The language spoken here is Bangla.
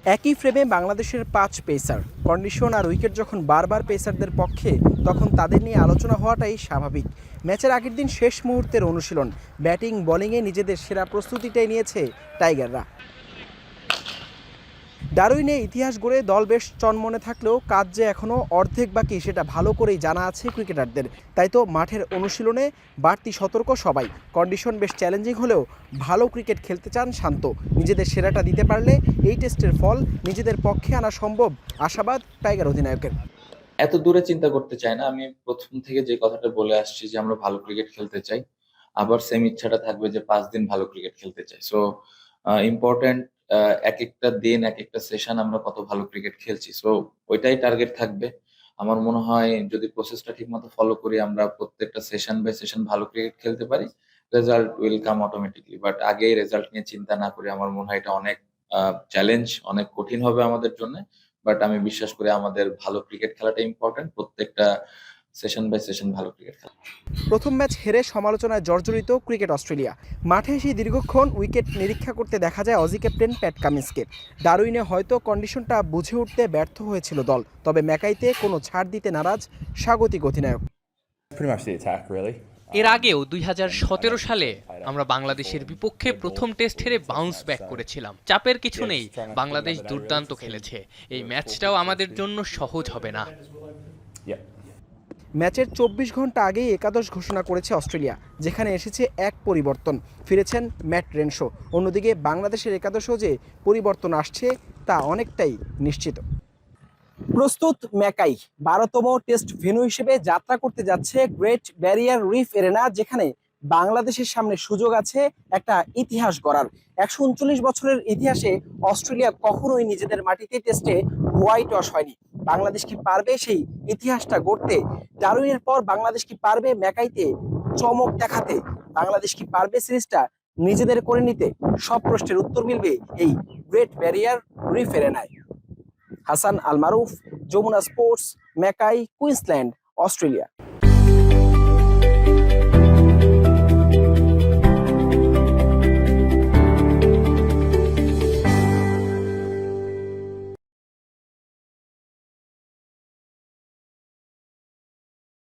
একই ফ্রেমে বাংলাদেশের ৫ পেসার, কন্ডিশন আর উইকেট যখন বারবার পেসারদের পক্ষে, তখন তাদের নিয়ে আলোচনা হওয়াটাই স্বাভাবিক। ম্যাচের আগের দিন শেষ মুহূর্তের অনুশীলন, ব্যাটিং বোলিংয়ে নিজেদের সেরা প্রস্তুতিটাই নিয়েছে টাইগাররা। ডারউইনে ইতিহাস গড়ে দল বেশ চনমনে থাকলেও কাজ যে এখনও অর্ধেক বাকি সেটা ভালো করেই জানা আছে ক্রিকেটারদের। তাই তো মাঠের অনুশীলনে বাড়তি সতর্ক সবাই। কন্ডিশন বেশ চ্যালেঞ্জিং হলেও ভালো ক্রিকেট খেলতে চান শান্ত। নিজেদের সেরাটা দিতে পারলে এই টেস্টের ফল নিজেদের পক্ষে আনা সম্ভব, আশাবাদ টাইগার অধিনায়কের। এত দূরে চিন্তা করতে চাই না। আমি প্রথম থেকে যে কথাটা বলে আসছি যে আমরা ভালো ক্রিকেট খেলতে চাই, আবার সেম ইচ্ছাটা থাকবে যে 5 দিন ভালো ক্রিকেট খেলতে চাই। সো ইম্পর্টেন্ট এক একটা দিন এক একটা সেশন আমরা কত ভালো ক্রিকেট খেলছি, সো ওইটাই টার্গেট থাকবে। আমার মনে হয় যদি প্রসেসটা ঠিক মতো ফলো করি, আমরা প্রত্যেকটা সেশন বাই সেশন ভালো ক্রিকেট খেলতে পারি, result will come automatically. But আগেই রেজাল্ট নিয়ে চিন্তা না করি, আমার মনে হয় এটা অনেক চ্যালেঞ্জ, অনেক কঠিন হবে আমাদের জন্য। বাট আমি বিশ্বাস করি আমাদের ভালো ক্রিকেট খেলাটা ইম্পর্টেন্ট, প্রত্যেকটা সেশন বাই সেশন ভালো ক্রিকেট খেলা। প্রথম ম্যাচ হেরে সমালোচনায় জর্জরিত ক্রিকেট অস্ট্রেলিয়া। মাঠে এসে দীর্ঘক্ষণ উইকেট নিরীক্ষা করতে দেখা যায় অজি ক্যাপ্টেন প্যাট কামিন্সকে। ডারউইনে হয়তো কন্ডিশনটা বুঝে উঠতে ব্যর্থ হয়েছিল দল, তবে ম্যাকাইতে কোনো ছাড় দিতে নারাজ স্বাগতিক অধিনায়ক। এর আগেও ২০১৭ সালে আমরা বাংলাদেশের বিপক্ষে প্রথম টেস্ট হেরে বাউন্স ব্যাক করেছিলাম। চাপের কিছু নেই, বাংলাদেশ দুর্দান্ত খেলেছে। এই ম্যাচটাও আমাদের জন্য সহজ হবে না। ম্যাচের ২৪ ঘন্টা আগেই একাদশ ঘোষণা করেছে অস্ট্রেলিয়া, যেখানে এসেছে এক পরিবর্তন, ফিরেছেন ম্যাট রেনশো। অন্যদিকে বাংলাদেশের একাদশও যে পরিবর্তন আসছে তা অনেকটাই নিশ্চিত। প্রস্তুত ম্যাকাই ১২তম টেস্ট ভেন্যু হিসেবে যাত্রা করতে যাচ্ছে গ্রেট ব্যারিয়ার রিফ এরেনা, যেখানে বাংলাদেশের সামনে সুযোগ আছে একটা ইতিহাস গড়ার। ১৩৯ বছরের ইতিহাসে অস্ট্রেলিয়া কখনোই নিজেদের মাটিতে টেস্টে হোয়াইট ওয়াশ হয়নি। বাংলাদেশ কি পারবে সেই ইতিহাসটা গড়তে? ডারউইনের পর বাংলাদেশ কি পারবে ম্যাকাইতে চমক দেখাতে? বাংলাদেশ কি পারবে সিরিজটা নিজেদের করে নিতে? সব প্রশ্নের উত্তর মিলবে এই গ্রেট ব্যারিয়ার রিফ এরেনায়। হাসান আল মারুফ, Jamuna sports, Mackay, Queensland, Australia.